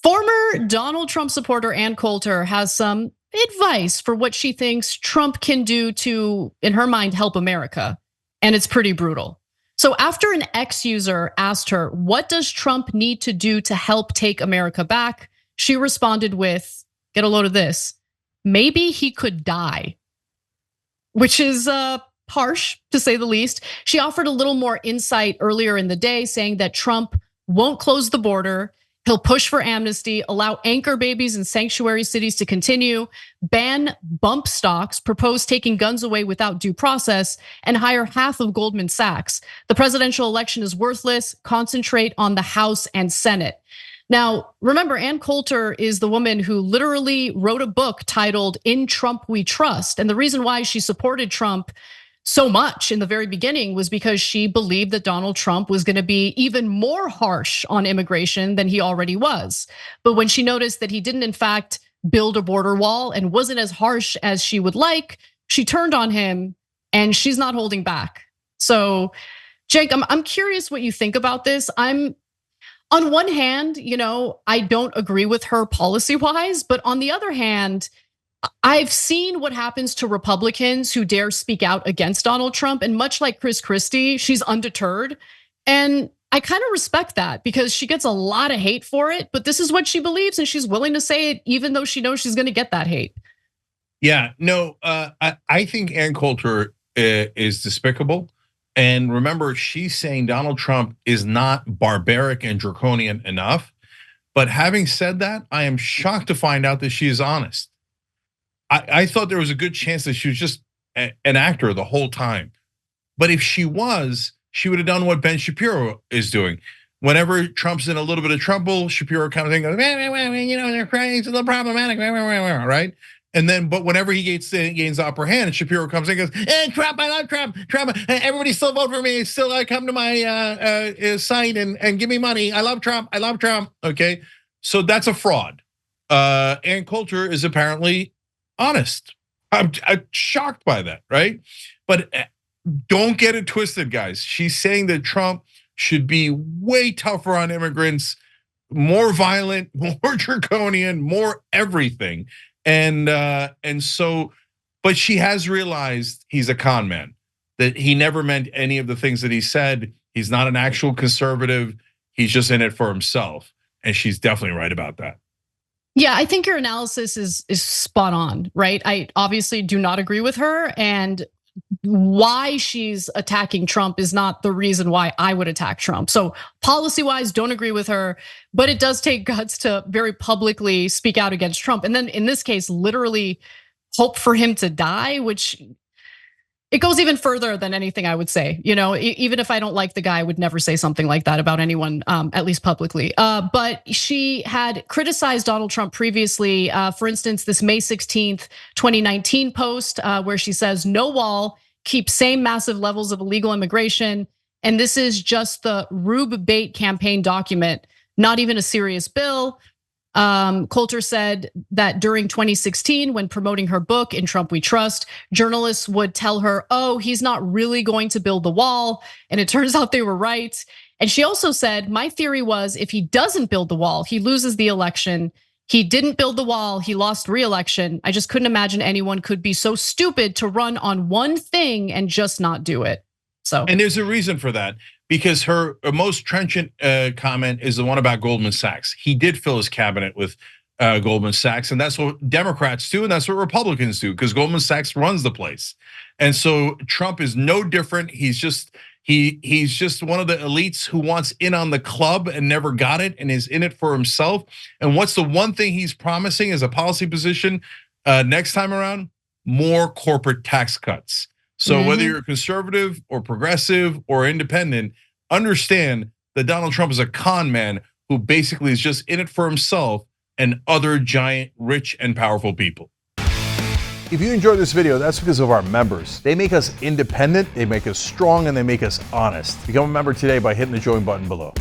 Former Donald Trump supporter Ann Coulter has some advice for what she thinks Trump can do to, in her mind, help America. And it's pretty brutal. So after an X user asked her, what does Trump need to do to help take America back? She responded with, get a load of this, maybe he could die, which is harsh to say the least. She offered a little more insight earlier in the day, saying that Trump won't close the border. He'll push for amnesty, allow anchor babies in sanctuary cities to continue, ban bump stocks, propose taking guns away without due process, and hire half of Goldman Sachs. The presidential election is worthless. Concentrate on the House and Senate. Now, remember, Ann Coulter is the woman who literally wrote a book titled In Trump We Trust. And the reason why she supported Trump so much in the very beginning was because she believed that Donald Trump was gonna be even more harsh on immigration than he already was. But when she noticed that he didn't in fact build a border wall and wasn't as harsh as she would like, she turned on him and she's not holding back. So Cenk, I'm curious what you think about this. On one hand, I don't agree with her policy-wise, but on the other hand, I've seen what happens to Republicans who dare speak out against Donald Trump, and much like Chris Christie, she's undeterred. And I kind of respect that because she gets a lot of hate for it, but this is what she believes and she's willing to say it even though she knows she's gonna get that hate. Yeah, no, I think Ann Coulter is despicable. And remember, she's saying Donald Trump is not barbaric and draconian enough. But having said that, I am shocked to find out that she is honest. I thought there was a good chance that she was just an actor the whole time. But if she was, she would have done what Ben Shapiro is doing. Whenever Trump's in a little bit of trouble, Shapiro kind of thing goes, they're crying, it's a little problematic, right? And then, but whenever he gains the upper hand, Shapiro comes in and goes, hey, Trump, I love Trump, everybody still vote for me, still come to my site and give me money. I love Trump, okay? So that's a fraud. Ann Coulter is apparently honest. I'm shocked by that, right? But don't get it twisted, guys. She's saying that Trump should be way tougher on immigrants, more violent, more draconian, more everything. And so, but she has realized he's a con man, that he never meant any of the things that he said. He's not an actual conservative. He's just in it for himself. And she's definitely right about that. Yeah, I think your analysis is spot on, right? I obviously do not agree with her, and why she's attacking Trump is not the reason why I would attack Trump. So policy-wise, don't agree with her, but it does take guts to very publicly speak out against Trump. And then in this case, literally hope for him to die, which it goes even further than anything I would say. Even if I don't like the guy, I would never say something like that about anyone, at least publicly. But she had criticized Donald Trump previously. For instance, this May 16th, 2019 post where she says, no wall, keep same massive levels of illegal immigration. And this is just the Rube bait campaign document, not even a serious bill. Coulter said that during 2016, when promoting her book, In Trump We Trust, journalists would tell her, oh, he's not really going to build the wall. And it turns out they were right. And she also said, my theory was if he doesn't build the wall, he loses the election. He didn't build the wall, he lost re-election. I just couldn't imagine anyone could be so stupid to run on one thing and just not do it. And there's a reason for that, because her most trenchant comment is the one about Goldman Sachs. He did fill his cabinet with Goldman Sachs, and that's what Democrats do, and that's what Republicans do, because Goldman Sachs runs the place. And so Trump is no different. He's just one of the elites who wants in on the club and never got it and is in it for himself. And what's the one thing he's promising as a policy position next time around? More corporate tax cuts. So whether you're conservative or progressive or independent, understand that Donald Trump is a con man who basically is just in it for himself and other giant, rich and powerful people. If you enjoyed this video, that's because of our members. They make us independent, they make us strong, and they make us honest. Become a member today by hitting the join button below.